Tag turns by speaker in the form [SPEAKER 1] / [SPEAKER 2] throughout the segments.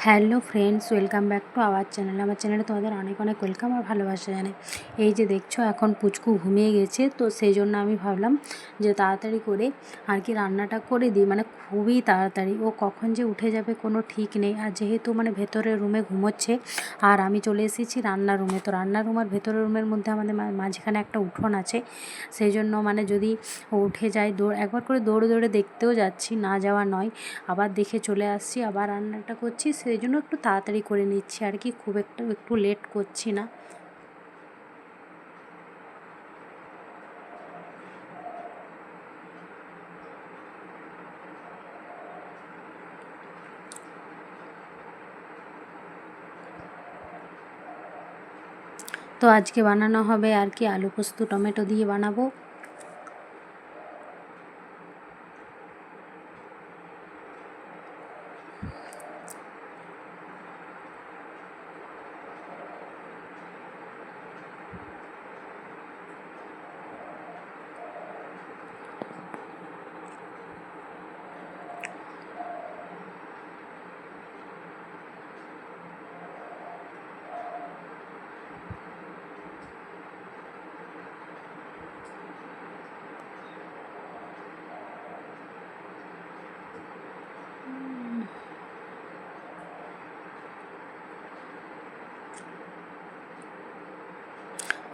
[SPEAKER 1] Hello friends, welcome back to our channel. আমার চ্যানেলে তোমাদের অনেক অনেক ওয়েলকাম আর ভালোবাসা জানাই। এই যে দেখছো এখন পুচকু ঘুমিয়ে গেছে, তো সেই জন্য আমি ভাবলাম যে তাড়াতাড়ি করে আর কি রান্নাটা করে দিই, মানে খুবই তাড়াতাড়ি। ও কখন যে উঠে যাবে কোনো ঠিক নেই। আর যেহেতু মানে ভেতরের রুমে ঘুমোচ্ছে আর আমি চলে এসেছি রান্নার রুমে, তো রান্নার রুম আর ভেতরের রুমের মধ্যে আমাদের মাঝখানে একটা উঠোন আছে। সেই জন্য মানে যদি ও উঠে যায় একবার করে দৌড়ে দৌড়ে দেখতেও যাচ্ছি, না যাওয়া নয়, আবার দেখে চলে আসছি, আবার রান্নাটা করছি। সেই জন্য একটু তাড়াতাড়ি করে নিচ্ছি আর কি, খুব একটু লেট করছি না। তো আজকে বানানো হবে আর কি আলু পোস্ত টমেটো দিয়ে বানাবো।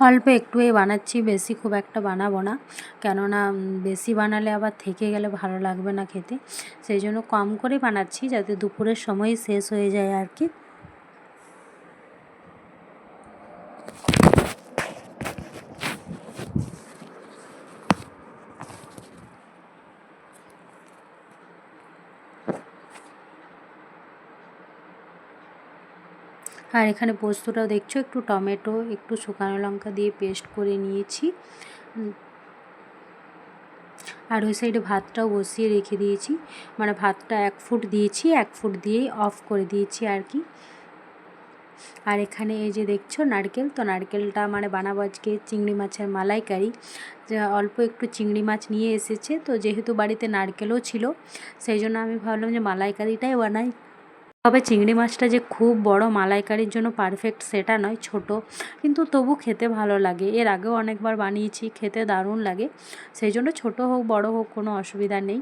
[SPEAKER 1] অল্প একটুই বানাচ্ছি, বেশি খুব একটা বানাবো না, কেননা বেশি বানালে আবার থেকে গেলে ভালো লাগবে না খেতে। সেই জন্য কম করে বানাচ্ছি, যাতে দুপুরের সময় শেষ হয়ে যায় আর কি। আর এখানে পোস্তটাও দেখছো, একটু টমেটো একটু শুকনো লঙ্কা দিয়ে পেস্ট করে নিয়েছি। আর ওই সাইডে ভাতটাও বসিয়ে রেখে দিয়েছি, মানে ভাতটা 1 ফুট দিয়েছি, 1 ফুট দিয়েই অফ করে দিয়েছি আর কি। আর এখানে এই যে দেখছো নারকেল, তো নারকেলটা মানে বানাবো আজকে চিংড়ি মাছের মালাইকারি। অল্প একটু চিংড়ি মাছ নিয়ে এসেছে, তো যেহেতু বাড়িতে নারকেলও ছিল, সেই জন্য আমি ভাবলাম যে মালাইকারিটাই বানাই। তবে চিংড়ি মাছটা যে খুব বড় মালাইকারির জন্য পারফেক্ট সেটা নয়, ছোট, কিন্তু তবু খেতে ভালো লাগে। এর আগেও অনেকবার বানিয়েছি, খেতে দারুণ লাগে। সেই জন্য ছোট হোক বড় হোক কোনো অসুবিধা নেই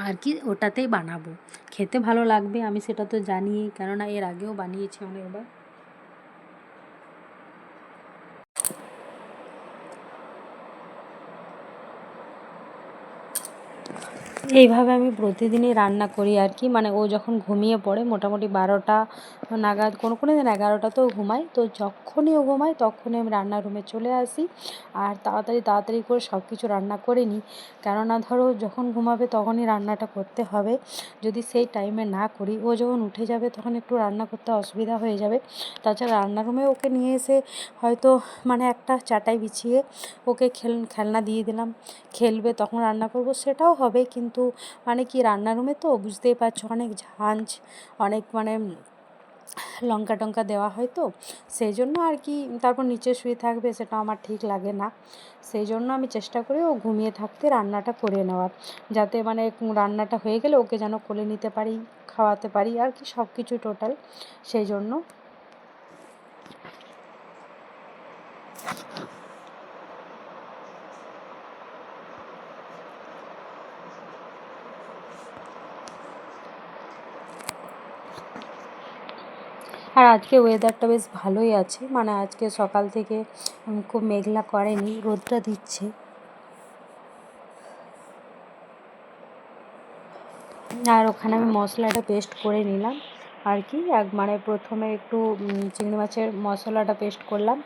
[SPEAKER 1] আর কি, ওটাতেই বানাবো। খেতে ভালো লাগবে আমি সেটা তো জানি, কেননা এর আগেও বানিয়েছি অনেকবার। এইভাবে আমি প্রতিদিনই রান্না করি আর কি, মানে ও যখন ঘুমিয়ে পড়ে মোটামুটি 12টা নাগাদ, কোনো দিন 11টাতেও ঘুমায়, তো যখনই ও ঘুমায় তখনই আমি রান্নার রুমে চলে আসি আর তাড়াতাড়ি করে সব কিছু রান্না করে নিই। কেননা ধরো যখন ঘুমাবে তখনই রান্নাটা করতে হবে, যদি সেই টাইমে না করি ও যখন উঠে যাবে তখন একটু রান্না করতে অসুবিধা হয়ে যাবে। তাছাড়া রান্নার রুমে ওকে নিয়ে এসে হয়তো মানে একটা চাটাই বিছিয়ে ওকে খেলনা দিয়ে দিলাম, খেলবে, তখন রান্না করব, সেটাও হবে। কিন্তু মানে কি রান্নার রুমে তো বুঝতেই পারছো অনেক ঝাঁঝ, অনেক মানে লঙ্কা টঙ্কা দেওয়া হয়, তো সেই জন্য আর কি, তারপর নিচে শুয়ে থাকবে, সেটা আমার ঠিক লাগে না। সেই জন্য আমি চেষ্টা করি ও ঘুমিয়ে থাকতে রান্নাটা করে নেওয়ার, যাতে মানে রান্নাটা হয়ে গেলে ওকে যেন কোলে নিতে পারি, খাওয়াতে পারি আর কি, সব কিছু টোটাল। সেই জন্য আর আজকে ওয়েদারটা বেশ ভালোই আছে, মানে আজকে সকাল থেকে খুব মেঘলা করেনি, রোদটা দিচ্ছে। আর ওখানে আমি মশলাটা পেস্ট করে নিলাম আর কি, মানে প্রথমে একটু চিংড়ি মাছের মশলাটা পেস্ট করলাম,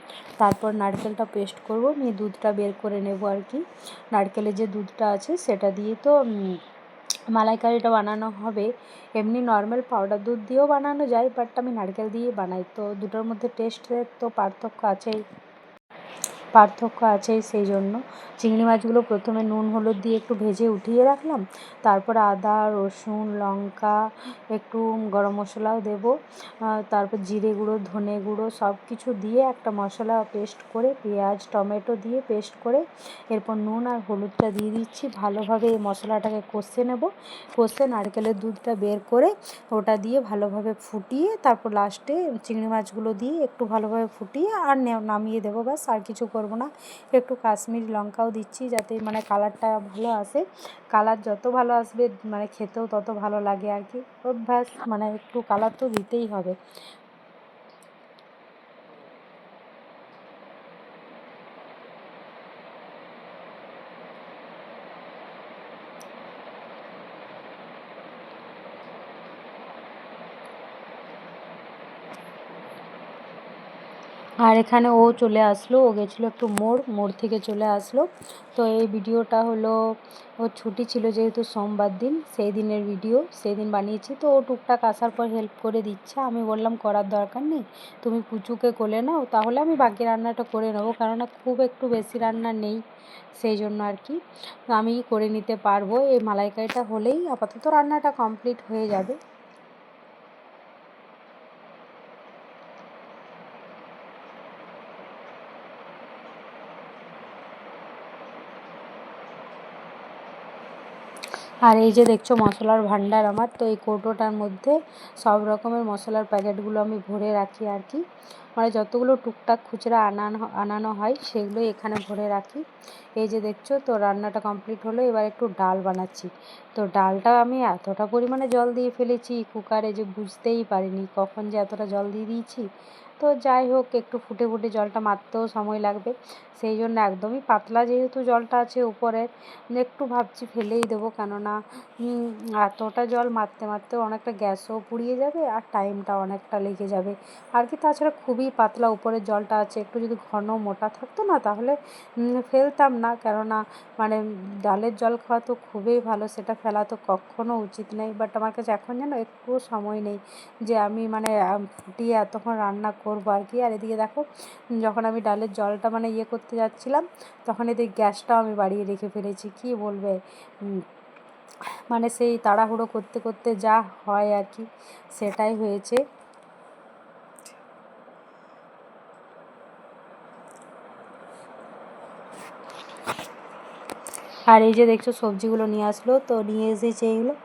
[SPEAKER 1] তারপর নারকেলটা পেস্ট করব, নিয়ে দুধটা বের করে নেব আর কি। নারকেলের যে দুধটা আছে সেটা দিয়ে তো মালাইকারিটা বানানো হবে। এমনি নর্মাল পাউডার দুধ দিয়েও বানানো যায়, বাট আমি নারকেল দিয়ে বানাই, তো দুটোর মধ্যে টেস্টের তো পার্থক্য আছেই। পার্থক্য আছেই। সেই জন্য চিংড়ি মাছগুলো প্রথমে নুন হলুদ দিয়ে একটু ভেজে উঠিয়ে রাখলাম, তারপরে আদা রসুন লঙ্কা একটু গরম মশলাও দেবো, তারপর জিরে গুঁড়ো ধনে গুঁড়ো সব কিছু দিয়ে একটা মশলা পেস্ট করে পেঁয়াজ টমেটো দিয়ে পেস্ট করে এরপর নুন আর হলুদটা দিয়ে দিচ্ছি। ভালোভাবে এই মশলাটাকে কষে নেব, কষে নারকেলের দুধটা বের করে ওটা দিয়ে ভালোভাবে ফুটিয়ে তারপর লাস্টে চিংড়ি মাছগুলো দিয়ে একটু ভালোভাবে ফুটিয়ে আর নামিয়ে দেবো, ব্যাস আর কিছু করব না। একটু কাশ্মীরি লঙ্কাও দিচ্ছি যাতে মানে কালারটা ভালো আসে, কালার যত ভালো আসবে মানে খেতেও তত ভালো লাগে আর কি। ব্যাস মানে একটু কালার তো দিতেই হবে। আর এখানে ও চলে আসলো, ও গেছিলো একটু মোড় থেকে চলে আসলো। তো এই ভিডিওটা হলো ওর ছুটি ছিল যেহেতু সোমবার দিন, সেই দিনের ভিডিও, সেই দিন বানিয়েছি। তো ও টুকটাক আসার পর হেল্প করে দিচ্ছে, আমি বললাম করার দরকার নেই, তুমি পুচুকে কোলে নাও, তাহলে আমি বাকি রান্নাটা করে নেবো, কেননা খুব একটু বেশি রান্না নেই, সেই জন্য আর কি আমি করে নিতে পারবো। এই মালাইকারিটা হলেই আপাতত রান্নাটা কমপ্লিট হয়ে যাবে। আর এই যে দেখছো মশলার ভান্ডার আমার, তো এই কৌটোটার মধ্যে সব রকমের মশলার প্যাকেটগুলো আমি ভরে রাখি আর কি, মানে যতগুলো টুকটাক খুচরা আনানো হয় সেগুলোই এখানে ভরে রাখি। এই যে দেখছো তো রান্নাটা কমপ্লিট হলো, এবার একটু ডাল বানাচ্ছি। তো ডালটা আমি এতটা পরিমাণে জল দিয়ে ফেলেছি কুকারে যে বুঝতেই পারিনি কখন যে এতটা জল দিয়ে দিয়েছি। তো যাই হোক একটু ফুটে ফুটে জলটা মারতেও সময় লাগবে, সেই জন্য একদমই পাতলা যেহেতু জলটা আছে উপরে, একটু ভাবছি ফেলেই দেবো, কেননা এতটা জল মারতে মারতে অনেকটা গ্যাসও পুড়িয়ে যাবে আর টাইমটা অনেকটা লেগে যাবে আর কি। তাছাড়া খুবই পাতলা উপরের জলটা আছে, একটু যদি ঘন মোটা থাকতো না তাহলে ফেলতাম না, কেননা মানে ডালের জল খাওয়া তো খুবই ভালো, সেটা ফেলা তো কখনও উচিত নেই। বাট আমার কাছে এখন যেন একটুও সময় নেই যে আমি মানে ফুটিয়ে এতক্ষণ রান্না করবো আর কি। আর এদিকে দেখো যখন আমি ডালের জলটা মানে ইয়ে করতে যাচ্ছিলাম তখন এদিকে গ্যাসটাও আমি বাড়িয়ে রেখে ফেলেছি, কী বলবে মানে সেই তাড়াহুড়ো করতে করতে যা হয় আর কি সেটাই হয়েছে। আর এই যে দেখছো সবজিগুলো নিয়ে আসলো, তো নিয়ে এসেছে এইগুলো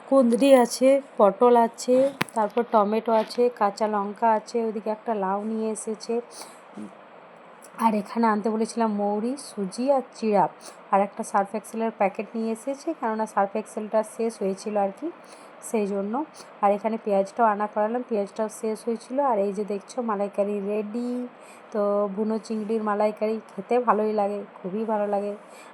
[SPEAKER 1] কুঁদরি আছে, পটল আছে, তারপর টমেটো আছে, কাঁচা লঙ্কা আছে, ওইদিকে একটা লাউ নিয়ে এসেছে। আর এখানে আনতে বলেছিলাম মৌরি সুজি আর চিড়া, আর একটা সার্ফ এক্সেলের প্যাকেট নিয়ে এসেছে, কেননা সার্ফ এক্সেলটা শেষ হয়েছিল আর কি, সেই জন্য। আর এখানে পেঁয়াজটাও আনা করালাম, পেঁয়াজটাও শেষ হয়েছিল। আর এই যে দেখছো মালাইকারি রেডি। তো বুনো চিংড়ির মালাইকারি খেতে ভালোই লাগে, খুবই ভালো লাগে।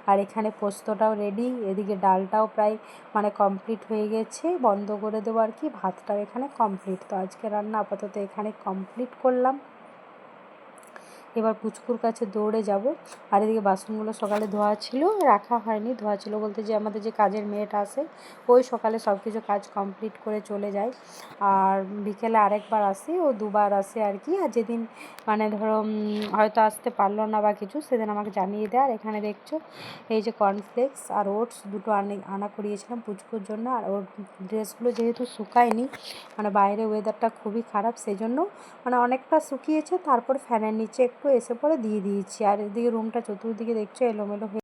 [SPEAKER 1] আর এখানে পোস্তটাও রেডি, এদিকে ডালটাও প্রায় মানে কমপ্লিট হয়ে গেছে, বন্ধ করে দেবো আর কি। ভাতটাও এখানে কমপ্লিট। তো আজকে রান্না আপাতত এখানে কমপ্লিট করলাম, এবার পুচকুর কাছে দৌড়ে যাব। আর এদিকে বাসনগুলো সকালে ধোয়া ছিল, রাখা হয়নি, ধোয়া ছিল বলতে যে আমাদের যে কাজের মেয়েটা আসে ওই সকালে সব কিছু কাজ কমপ্লিট করে চলে যায়, আর বিকেলে আরেকবার আসে, ও দুবার আসে আর কি। আর যেদিন মানে ধরো হয়তো আসতে পারলো না বা কিছু, সেদিন আমাকে জানিয়ে দেয়। আর এখানে দেখছো এই যে কর্নফ্লেক্স আর ওটস দুটো আনা করিয়েছিলাম পুচকুর জন্য। আর ওর ড্রেসগুলো যেহেতু শুকায়নি, মানে বাইরে ওয়েদারটা খুবই খারাপ, সেই জন্য মানে অনেকটা শুকিয়েছে, তারপর ফ্যানের নিচে একটু এসে পরে দিয়ে দিয়েছি। আর এদিকে রুমটা চতুর্দিকে দেখছো এলোমেলো হয়ে